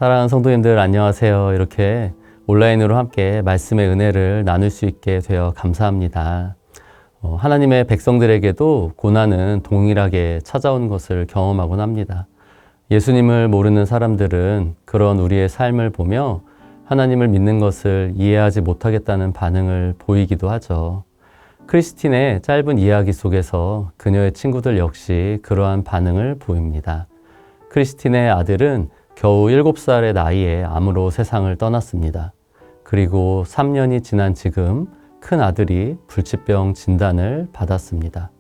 사랑하는 성도님들 안녕하세요. 이렇게 온라인으로 함께 말씀의 은혜를 나눌 수 있게 되어 감사합니다. 하나님의 백성들에게도 고난은 동일하게 찾아온 것을 경험하곤 합니다. 예수님을 모르는 사람들은 그런 우리의 삶을 보며 하나님을 믿는 것을 이해하지 못하겠다는 반응을 보이기도 하죠. 크리스틴의 짧은 이야기 속에서 그녀의 친구들 역시 그러한 반응을 보입니다. 크리스틴의 아들은 겨우 7살의 나이에 암으로 세상을 떠났습니다. 그리고 3년이 지난 지금 큰 아들이 불치병 진단을 받았습니다.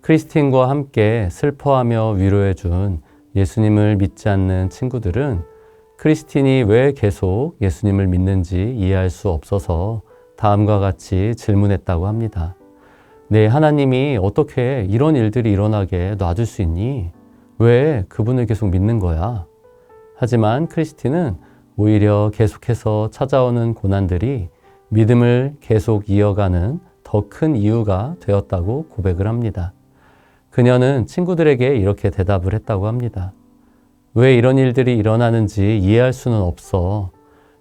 크리스틴과 함께 슬퍼하며 위로해준 예수님을 믿지 않는 친구들은 크리스틴이 왜 계속 예수님을 믿는지 이해할 수 없어서 다음과 같이 질문했다고 합니다. 네, 하나님이 어떻게 이런 일들이 일어나게 놔둘 수 있니? 왜 그분을 계속 믿는 거야? 하지만 크리스틴은 오히려 계속해서 찾아오는 고난들이 믿음을 계속 이어가는 더 큰 이유가 되었다고 고백을 합니다. 그녀는 친구들에게 이렇게 대답을 했다고 합니다. 왜 이런 일들이 일어나는지 이해할 수는 없어.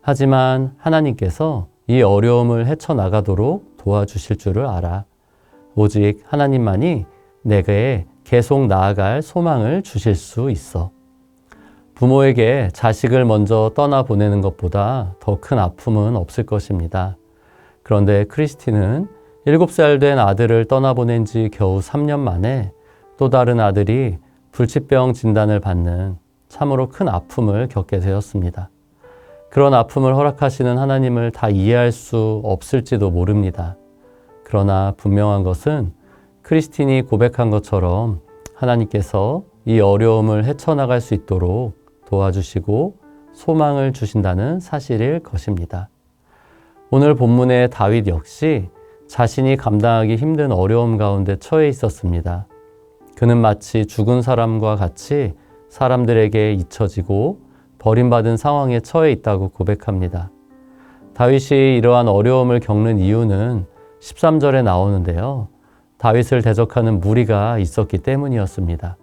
하지만 하나님께서 이 어려움을 헤쳐나가도록 도와주실 줄을 알아. 오직 하나님만이 내게 계속 나아갈 소망을 주실 수 있어. 부모에게 자식을 먼저 떠나보내는 것보다 더 큰 아픔은 없을 것입니다. 그런데 크리스틴은 7살 된 아들을 떠나보낸 지 겨우 3년 만에 또 다른 아들이 불치병 진단을 받는 참으로 큰 아픔을 겪게 되었습니다. 그런 아픔을 허락하시는 하나님을 다 이해할 수 없을지도 모릅니다. 그러나 분명한 것은 크리스틴이 고백한 것처럼 하나님께서 이 어려움을 헤쳐나갈 수 있도록 도와주시고 소망을 주신다는 사실일 것입니다. 오늘 본문의 다윗 역시 자신이 감당하기 힘든 어려움 가운데 처해 있었습니다. 그는 마치 죽은 사람과 같이 사람들에게 잊혀지고 버림받은 상황에 처해 있다고 고백합니다. 다윗이 이러한 어려움을 겪는 이유는 13절에 나오는데요. 다윗을 대적하는 무리가 있었기 때문이었습니다.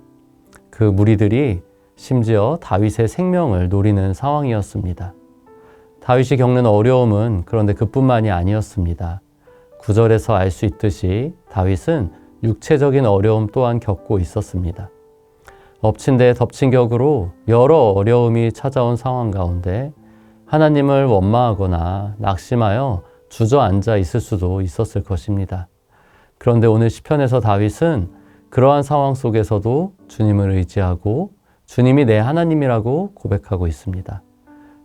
그 무리들이 심지어 다윗의 생명을 노리는 상황이었습니다. 다윗이 겪는 어려움은 그런데 그뿐만이 아니었습니다. 9절에서 알 수 있듯이 다윗은 육체적인 어려움 또한 겪고 있었습니다. 엎친 데 덮친 격으로 여러 어려움이 찾아온 상황 가운데 하나님을 원망하거나 낙심하여 주저앉아 있을 수도 있었을 것입니다. 그런데 오늘 시편에서 다윗은 그러한 상황 속에서도 주님을 의지하고 주님이 내 하나님이라고 고백하고 있습니다.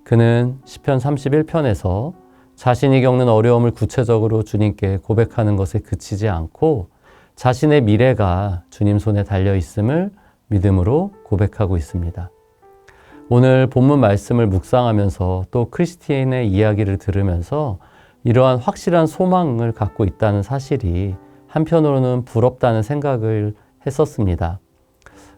그는 시편 31편에서 자신이 겪는 어려움을 구체적으로 주님께 고백하는 것에 그치지 않고 자신의 미래가 주님 손에 달려 있음을 믿음으로 고백하고 있습니다. 오늘 본문 말씀을 묵상하면서 또 크리스틴의 이야기를 들으면서 이러한 확실한 소망을 갖고 있다는 사실이 한편으로는 부럽다는 생각을 했었습니다.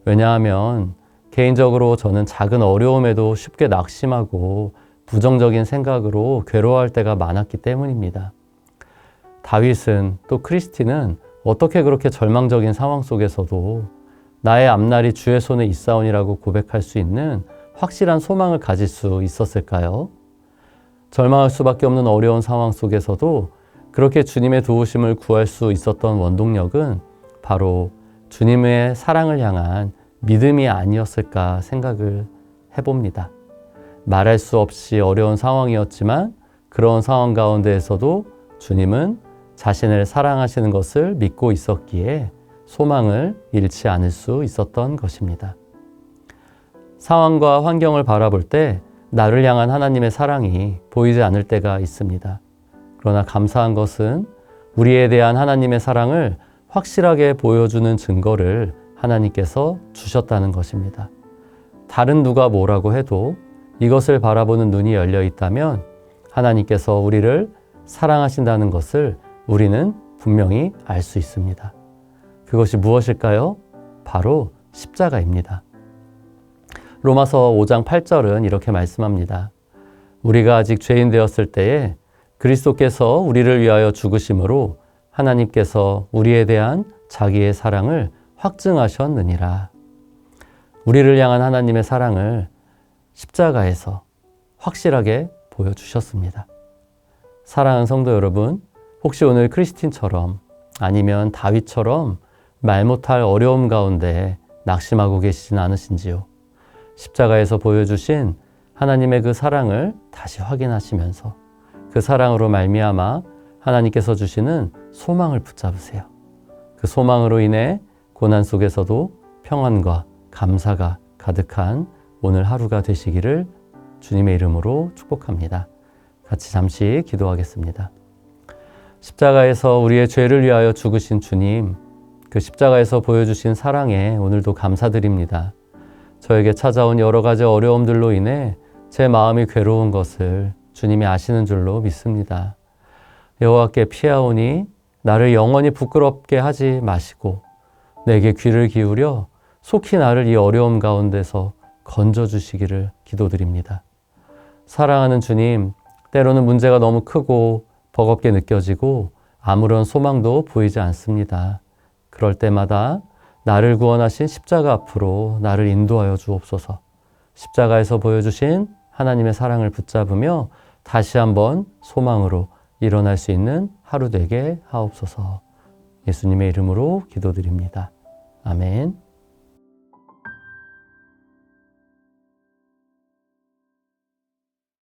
왜냐하면 개인적으로 저는 작은 어려움에도 쉽게 낙심하고 부정적인 생각으로 괴로워할 때가 많았기 때문입니다. 다윗은 또 크리스틴은 어떻게 그렇게 절망적인 상황 속에서도 나의 앞날이 주의 손에 있사오니라고 고백할 수 있는 확실한 소망을 가질 수 있었을까요? 절망할 수밖에 없는 어려운 상황 속에서도 그렇게 주님의 도우심을 구할 수 있었던 원동력은 바로 주님의 사랑을 향한 믿음이 아니었을까 생각을 해봅니다. 말할 수 없이 어려운 상황이었지만 그런 상황 가운데에서도 주님은 자신을 사랑하시는 것을 믿고 있었기에 소망을 잃지 않을 수 있었던 것입니다. 상황과 환경을 바라볼 때 나를 향한 하나님의 사랑이 보이지 않을 때가 있습니다. 그러나 감사한 것은 우리에 대한 하나님의 사랑을 확실하게 보여주는 증거를 하나님께서 주셨다는 것입니다. 다른 누가 뭐라고 해도 이것을 바라보는 눈이 열려 있다면 하나님께서 우리를 사랑하신다는 것을 우리는 분명히 알 수 있습니다. 그것이 무엇일까요? 바로 십자가입니다. 로마서 5장 8절은 이렇게 말씀합니다. 우리가 아직 죄인 되었을 때에 그리스도께서 우리를 위하여 죽으심으로 하나님께서 우리에 대한 자기의 사랑을 확증하셨느니라. 우리를 향한 하나님의 사랑을 십자가에서 확실하게 보여주셨습니다. 사랑하는 성도 여러분, 혹시 오늘 크리스틴처럼 아니면 다윗처럼 말 못할 어려움 가운데 낙심하고 계시진 않으신지요? 십자가에서 보여주신 하나님의 그 사랑을 다시 확인하시면서 그 사랑으로 말미암아 하나님께서 주시는 소망을 붙잡으세요. 그 소망으로 인해 고난 속에서도 평안과 감사가 가득한 오늘 하루가 되시기를 주님의 이름으로 축복합니다. 같이 잠시 기도하겠습니다. 십자가에서 우리의 죄를 위하여 죽으신 주님, 그 십자가에서 보여주신 사랑에 오늘도 감사드립니다. 저에게 찾아온 여러 가지 어려움들로 인해 제 마음이 괴로운 것을 주님이 아시는 줄로 믿습니다. 여호와께 피하오니 나를 영원히 부끄럽게 하지 마시고 내게 귀를 기울여 속히 나를 이 어려움 가운데서 건져주시기를 기도드립니다. 사랑하는 주님, 때로는 문제가 너무 크고 버겁게 느껴지고 아무런 소망도 보이지 않습니다. 그럴 때마다 나를 구원하신 십자가 앞으로 나를 인도하여 주옵소서. 십자가에서 보여주신 하나님의 사랑을 붙잡으며 다시 한번 소망으로 일어날 수 있는 하루 되게 하옵소서. 예수님의 이름으로 기도드립니다. 아멘.